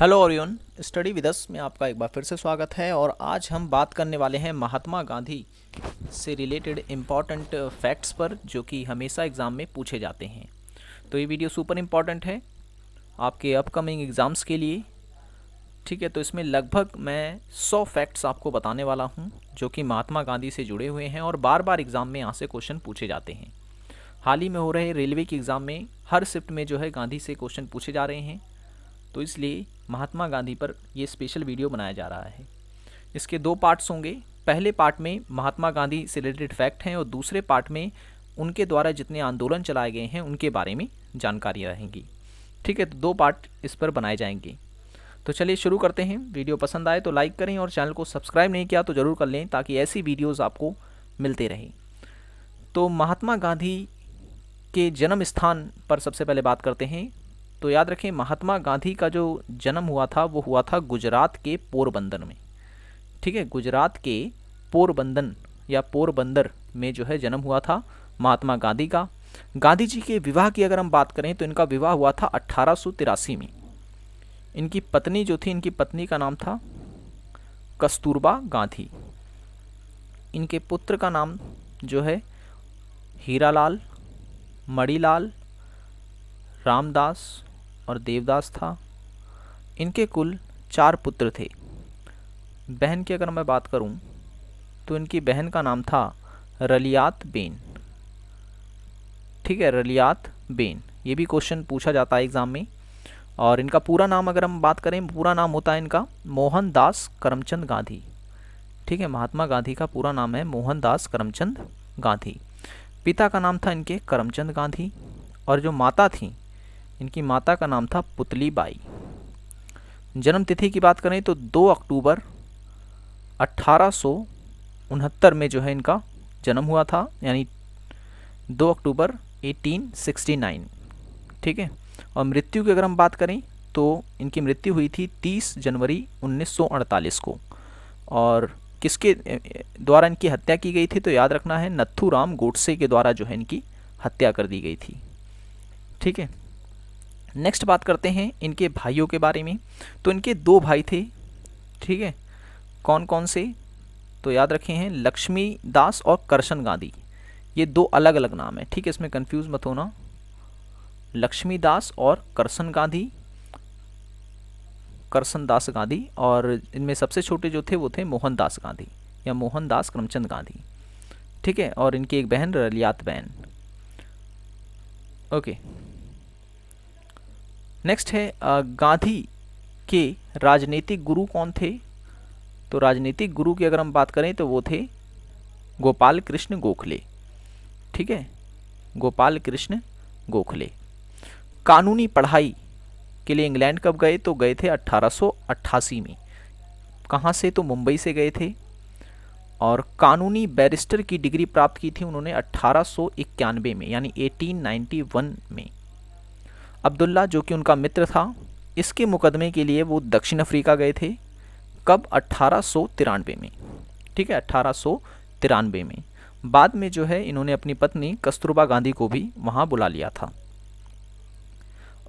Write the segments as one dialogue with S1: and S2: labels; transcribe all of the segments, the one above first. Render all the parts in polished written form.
S1: Hello Orion, study with us में आपका एक बार फिर से स्वागत है। और आज हम बात करने वाले हैं महात्मा गांधी से रिलेटेड इम्पॉर्टेंट फैक्ट्स पर, जो कि हमेशा एग्ज़ाम में पूछे जाते हैं। तो ये वीडियो सुपर इम्पॉर्टेंट है आपके अपकमिंग एग्ज़ाम्स के लिए। ठीक है, तो इसमें लगभग मैं 100 फैक्ट्स आपको बताने वाला हूँ जो कि महात्मा गांधी से जुड़े हुए हैं और बार बार एग्ज़ाम में यहाँ से क्वेश्चन पूछे जाते हैं। हाल ही में हो रहे रेलवे के एग्ज़ाम में हर शिफ्ट में जो है गांधी से क्वेश्चन पूछे जा रहे हैं, तो इसलिए महात्मा गांधी पर ये स्पेशल वीडियो बनाया जा रहा है। इसके 2 पार्ट्स होंगे। पहले पार्ट में महात्मा गांधी से रिलेटेड फैक्ट हैं और दूसरे पार्ट में उनके द्वारा जितने आंदोलन चलाए गए हैं उनके बारे में जानकारी रहेंगी। ठीक है, तो 2 पार्ट इस पर बनाए जाएंगे। तो चलिए शुरू करते हैं। वीडियो पसंद आए तो लाइक करें और चैनल को सब्सक्राइब नहीं किया तो ज़रूर कर लें, ताकि ऐसी वीडियोज़ आपको मिलते रहें। तो महात्मा गांधी के जन्म स्थान पर सबसे पहले बात करते हैं। तो याद रखें, महात्मा गांधी का जो जन्म हुआ था वो हुआ था गुजरात के पोरबंदर में। ठीक है, गुजरात के पोरबंदर या पोरबंदर में जो है जन्म हुआ था महात्मा गांधी का। गांधी जी के विवाह की अगर हम बात करें तो इनका विवाह हुआ था 1883 में। इनकी पत्नी जो थी, इनकी पत्नी का नाम था कस्तूरबा गांधी। इनके पुत्र का नाम जो है हीरालाल, मणिलाल, रामदास और देवदास था। इनके कुल 4 पुत्र थे। बहन की अगर मैं बात करूं तो इनकी बहन का नाम था रलियात बेन। ठीक है, रलियात बेन, ये भी क्वेश्चन पूछा जाता है एग्ज़ाम में। और इनका पूरा नाम अगर हम बात करें, पूरा नाम होता है इनका मोहनदास करमचंद गांधी। ठीक है, महात्मा गांधी का पूरा नाम है मोहनदास करमचंद गांधी। पिता का नाम था इनके करमचंद गांधी और जो माता थी, इनकी माता का नाम था पुतली बाई। जन्म तिथि की बात करें तो 2 अक्टूबर 1869 में जो है इनका जन्म हुआ था, यानी 2 अक्टूबर 1869। ठीक है, और मृत्यु की अगर हम बात करें तो इनकी मृत्यु हुई थी 30 जनवरी 1948 को। और किसके द्वारा इनकी हत्या की गई थी, तो याद रखना है नथुराम गोडसे के द्वारा जो है इनकी हत्या कर दी गई थी। ठीक है, नेक्स्ट बात करते हैं इनके भाइयों के बारे में। तो इनके 2 भाई थे। ठीक है, कौन कौन से, तो याद रखे हैं लक्ष्मी दास और करशन गांधी। ये 2 अलग अलग नाम है। ठीक है, इसमें कंफ्यूज मत होना। लक्ष्मी दास और करशन गांधी, करशन दास गांधी। और इनमें सबसे छोटे जो थे वो थे मोहनदास गांधी या मोहनदास करमचंद गांधी। ठीक है, और इनकी एक बहन रलियात बेन। ओके, नेक्स्ट है गांधी के राजनीतिक गुरु कौन थे। तो राजनीतिक गुरु की अगर हम बात करें तो वो थे गोपाल कृष्ण गोखले। ठीक है, गोपाल कृष्ण गोखले। कानूनी पढ़ाई के लिए इंग्लैंड कब गए, तो गए थे 1888 में। कहाँ से, तो मुंबई से गए थे। और कानूनी बैरिस्टर की डिग्री प्राप्त की थी उन्होंने 1891 में, यानी 1891 में। अब्दुल्ला जो कि उनका मित्र था, इसके मुकदमे के लिए वो दक्षिण अफ्रीका गए थे। कब, 1893 में। ठीक है, 1893 में। बाद में जो है इन्होंने अपनी पत्नी कस्तूरबा गांधी को भी वहाँ बुला लिया था।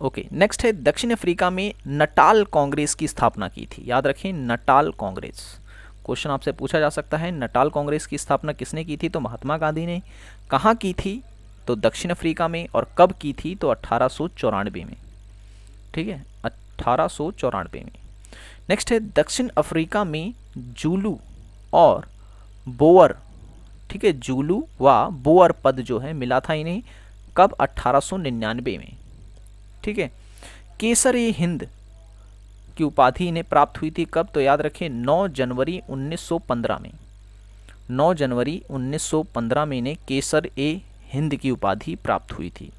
S1: ओके, नेक्स्ट है दक्षिण अफ्रीका में नटाल कांग्रेस की स्थापना की थी। याद रखें, नटाल कांग्रेस। क्वेश्चन आपसे पूछा जा सकता है, नटाल कांग्रेस की स्थापना किसने की थी, तो महात्मा गांधी ने। कहाँ की थी, तो दक्षिण अफ्रीका में। और कब की थी, तो 1894 में। ठीक है, 1894 में। नेक्स्ट है दक्षिण अफ्रीका में जूलू और बोअर। ठीक है, जूलू व बोअर पद जो है मिला था इन्हें। कब, 1899 में। ठीक है, केसर ए हिंद की उपाधि इन्हें प्राप्त हुई थी। कब, तो याद रखें 9 जनवरी 1915 में। 9 जनवरी 1915 में इन्हें केसर ए हिंद की उपाधि प्राप्त हुई थी।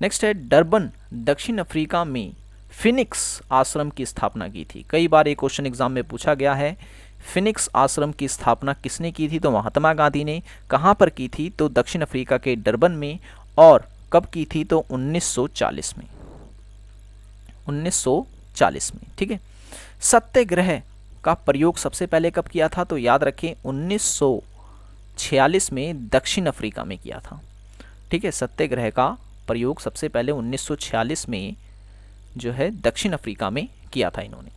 S1: नेक्स्ट है डरबन, दक्षिण अफ्रीका में फिनिक्स आश्रम की स्थापना की थी। कई बार ये क्वेश्चन एग्जाम में पूछा गया है। फिनिक्स आश्रम की स्थापना किसने की थी, तो महात्मा गांधी ने। कहाँ पर की थी, तो दक्षिण अफ्रीका के डरबन में। और कब की थी, तो 1940 में। 1940 में। ठीक है, सत्याग्रह का प्रयोग सबसे पहले कब किया था, तो याद रखें 1946 में दक्षिण अफ्रीका में किया था। ठीक है, सत्याग्रह का प्रयोग सबसे पहले 1946 में जो है दक्षिण अफ्रीका में किया था इन्होंने।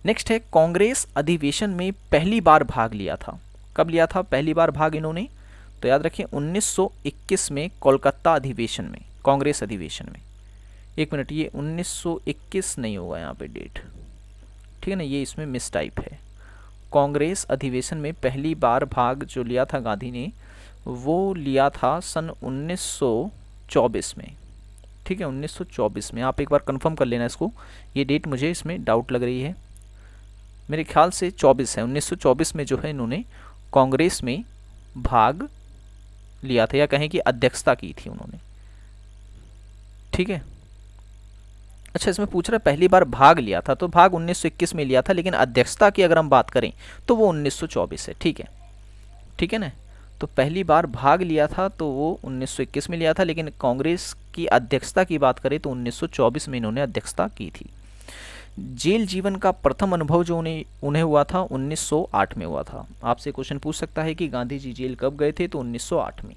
S1: नेक्स्ट है कांग्रेस अधिवेशन में पहली बार भाग लिया था। कब लिया था पहली बार भाग इन्होंने? तो याद रखें 1921 में कोलकाता अधिवेशन में, कांग्रेस अधिवेशन में। एक मिनट, ये 1921 नहीं होगा यहाँ पे डेट, ठीक है ना, ये इसमें मिस टाइप है। कांग्रेस अधिवेशन में पहली बार भाग जो लिया था गांधी ने, वो लिया था सन 1924 में, ठीक है, 1924 में। आप एक बार कंफर्म कर लेना इसको, ये डेट मुझे इसमें डाउट लग रही है, मेरे ख्याल से 24 है, 1924 में जो है इन्होंने कांग्रेस में भाग लिया था, या कहें कि अध्यक्षता की थी उन्होंने, ठीक है। अच्छा, इसमें पूछ रहा है पहली बार भाग लिया था, तो भाग 1921 में लिया था, लेकिन अध्यक्षता की अगर हम बात करें तो वो 1924 है, ठीक है, ठीक है ना। तो पहली बार भाग लिया था तो वो 1921 में लिया था, लेकिन कांग्रेस की अध्यक्षता की बात करें तो 1924 में इन्होंने अध्यक्षता की थी। जेल जीवन का प्रथम अनुभव जो उन्हें हुआ था 1908 में हुआ था। आपसे क्वेश्चन पूछ सकता है कि गांधी जी जेल कब गए थे, तो 1908 में।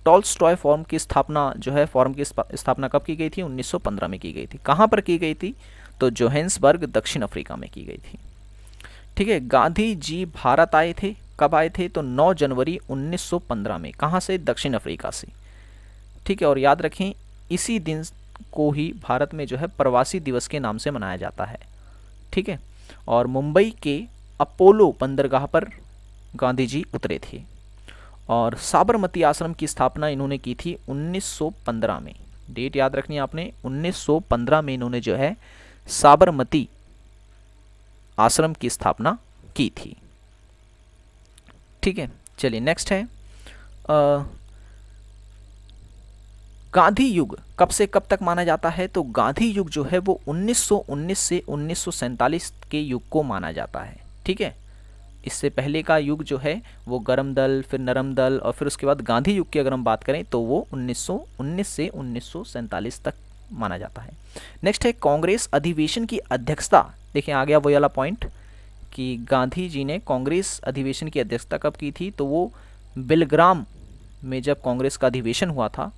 S1: टॉल्स्टॉय फॉर्म की स्थापना जो है, फॉर्म की स्थापना कब की गई थी? 1915 में की गई थी। कहाँ पर की गई थी? तो जोहेंसबर्ग, दक्षिण अफ्रीका में की गई थी, ठीक है। गांधी जी भारत आए थे, कब आए थे? तो 9 जनवरी 1915 में। कहाँ से? दक्षिण अफ्रीका से, ठीक है। और याद रखें इसी दिन को ही भारत में जो है प्रवासी दिवस के नाम से मनाया जाता है, ठीक है। और मुंबई के अपोलो बंदरगाह पर गांधी जी उतरे थे। और साबरमती आश्रम की स्थापना इन्होंने की थी 1915 में। डेट याद रखनी है आपने, 1915 में इन्होंने जो है साबरमती आश्रम की स्थापना की थी, ठीक है। चलिए नेक्स्ट है गांधी युग कब से कब तक माना जाता है? तो गांधी युग जो है वो 1919 से 1947 के युग को माना जाता है, ठीक है। इससे पहले का युग जो है वो गरम दल, फिर नरम दल, और फिर उसके बाद गांधी युग की अगर हम बात करें तो वो 1919 से 1947 तक माना जाता है। नेक्स्ट है कांग्रेस अधिवेशन की अध्यक्षता। देखिए आ गया वो वाला पॉइंट कि गांधी जी ने कांग्रेस अधिवेशन की अध्यक्षता कब की थी? तो वो बेलग्राम में जब कांग्रेस का अधिवेशन हुआ था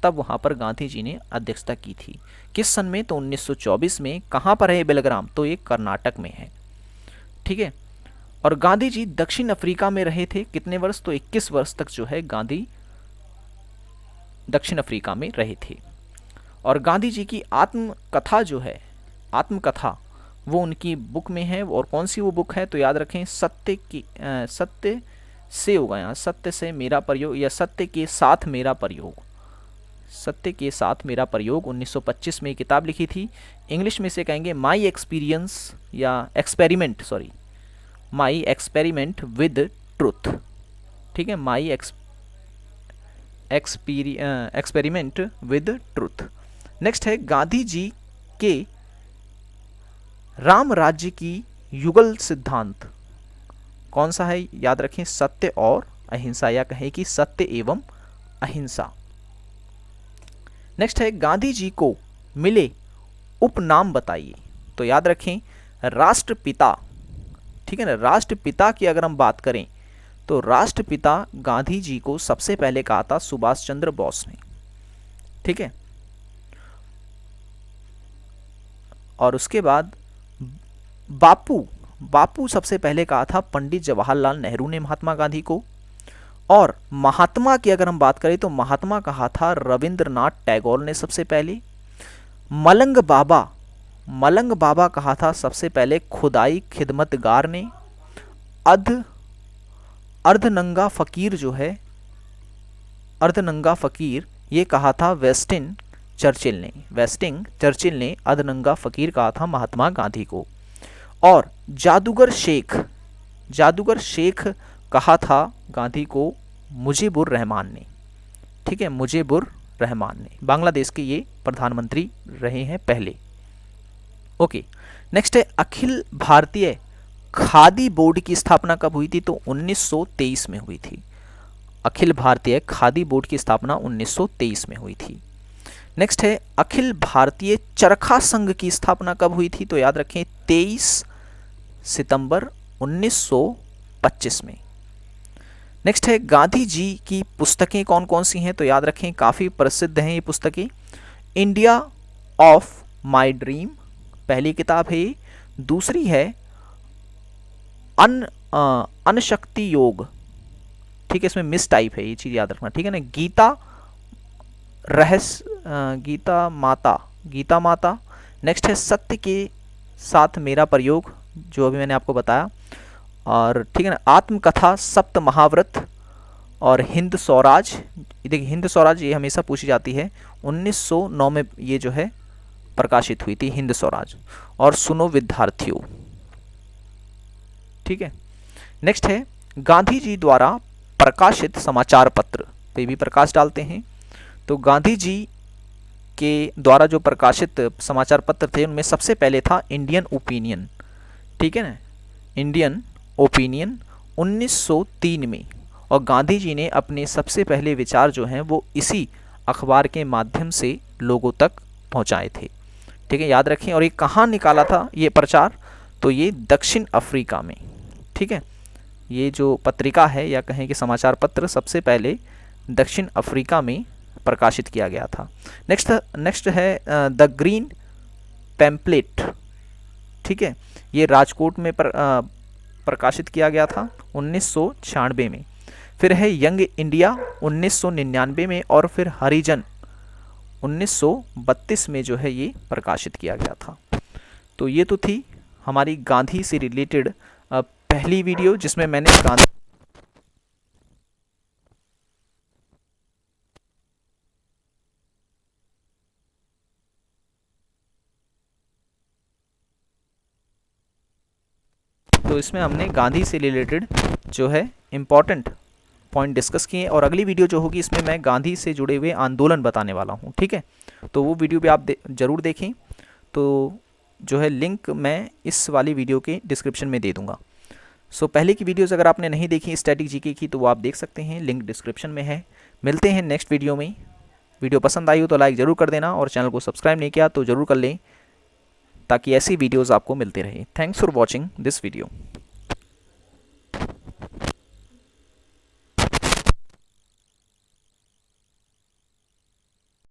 S1: तब वहाँ पर गांधी जी ने अध्यक्षता की थी। किस सन में? तो 1924 में। कहाँ पर है बेलग्राम? तो ये कर्नाटक में है, ठीक है। और गांधी जी दक्षिण अफ्रीका में रहे थे कितने वर्ष? तो 21 वर्ष तक जो है गांधी दक्षिण अफ्रीका में रहे थे। और गांधी जी की आत्मकथा जो है, आत्मकथा वो उनकी बुक में है। और कौन सी वो बुक है? तो याद रखें सत्य से होगा यहाँ, सत्य से मेरा प्रयोग, या सत्य के साथ मेरा प्रयोग, सत्य के साथ मेरा प्रयोग 1925 में किताब लिखी थी। इंग्लिश में से कहेंगे माई एक्सपीरियंस या experiment, sorry, my experiment with truth, ठीक है, my experiment with truth. Next है गांधी जी के राम राज्य की युगल सिद्धांत कौन सा है? याद रखें सत्य और अहिंसा, या कहें कि सत्य एवं अहिंसा। नेक्स्ट है गांधी जी को मिले उपनाम बताइए। तो याद रखें राष्ट्रपिता, ठीक है ना। राष्ट्रपिता की अगर हम बात करें तो राष्ट्रपिता गांधी जी को सबसे पहले कहा था सुभाष चंद्र बोस ने, ठीक है। और उसके बाद बापू सबसे पहले कहा था पंडित जवाहरलाल नेहरू ने महात्मा गांधी को। और महात्मा की अगर हम बात करें तो महात्मा कहा था रविंद्रनाथ टैगोर ने सबसे पहले। मलंग बाबा कहा था सबसे पहले खुदाई खिदमतगार ने। अर्धनंगा फकीर जो है, अर्धनंगा फकीर ये कहा था वेस्टिंग चर्चिल ने अर्धनंगा फकीर कहा था महात्मा गांधी को। और जादूगर शेख कहा था गांधी को मुजीबुर रहमान ने, ठीक है, मुजीबुर रहमान ने। बांग्लादेश के ये प्रधानमंत्री रहे हैं पहले। ओके, नेक्स्ट है अखिल भारतीय खादी बोर्ड की स्थापना कब हुई थी? तो 1923 में हुई थी। अखिल भारतीय खादी बोर्ड की स्थापना 1923 में हुई थी। नेक्स्ट है अखिल भारतीय चरखा संघ की स्थापना कब हुई थी? तो याद रखें 23 सितंबर 1925 में। नेक्स्ट है गांधी जी की पुस्तकें कौन कौन सी हैं? तो याद रखें काफ़ी प्रसिद्ध हैं ये पुस्तकें। इंडिया ऑफ माई ड्रीम, पहली किताब है ये। दूसरी है अनशक्ति योग, ठीक है, इसमें मिस टाइप है, ये चीज़ याद रखना, ठीक है ना। गीता रहस्य, गीता माता। नेक्स्ट है सत्य के साथ मेरा प्रयोग, जो अभी मैंने आपको बताया, और ठीक है ना, आत्मकथा सप्त महाव्रत, और हिंद स्वराज। देखिए हिंद स्वराज ये हमेशा पूछी जाती है, 1909 में ये जो है प्रकाशित हुई थी हिंद स्वराज। और सुनो विद्यार्थियों, ठीक है। नेक्स्ट है गांधी जी द्वारा प्रकाशित समाचार पत्र, पे भी प्रकाश डालते हैं। तो गांधी जी के द्वारा जो प्रकाशित समाचार पत्र थे उनमें सबसे पहले था इंडियन ओपिनियन, ठीक है ना, इंडियन ओपिनियन 1903 में। और गांधी जी ने अपने सबसे पहले विचार जो हैं वो इसी अखबार के माध्यम से लोगों तक पहुंचाए थे, ठीक है, याद रखें। और ये कहाँ निकाला था ये प्रचार, तो ये दक्षिण अफ्रीका में, ठीक है। ये जो पत्रिका है या कहें कि समाचार पत्र सबसे पहले दक्षिण अफ्रीका में प्रकाशित किया गया था। नेक्स्ट है द ग्रीन पैम्पलेट, ठीक है, ये राजकोट में प्रकाशित किया गया था 1996 में। फिर है यंग इंडिया 1999 में, और फिर हरिजन 1932 में जो है ये प्रकाशित किया गया था। तो ये तो थी हमारी गांधी से रिलेटेड पहली वीडियो, जिसमें मैंने गांधी तो इसमें हमने गांधी से रिलेटेड जो है इम्पॉर्टेंट पॉइंट डिस्कस किए। और अगली वीडियो जो होगी इसमें मैं गांधी से जुड़े हुए आंदोलन बताने वाला हूँ, ठीक है। तो वो वीडियो भी आप ज़रूर देखें। तो जो है लिंक मैं इस वाली वीडियो के डिस्क्रिप्शन में दे दूँगा। सो पहले की वीडियोज़ अगर आपने नहीं देखी स्टैटिक जीके की तो वो आप देख सकते हैं, लिंक डिस्क्रिप्शन में है। मिलते हैं नेक्स्ट वीडियो में। वीडियो पसंद आई हो तो लाइक ज़रूर कर देना, और चैनल को सब्सक्राइब नहीं किया तो ज़रूर कर लें, ताकि ऐसी वीडियोज़ आपको मिलते रहे। Thanks for watching this video.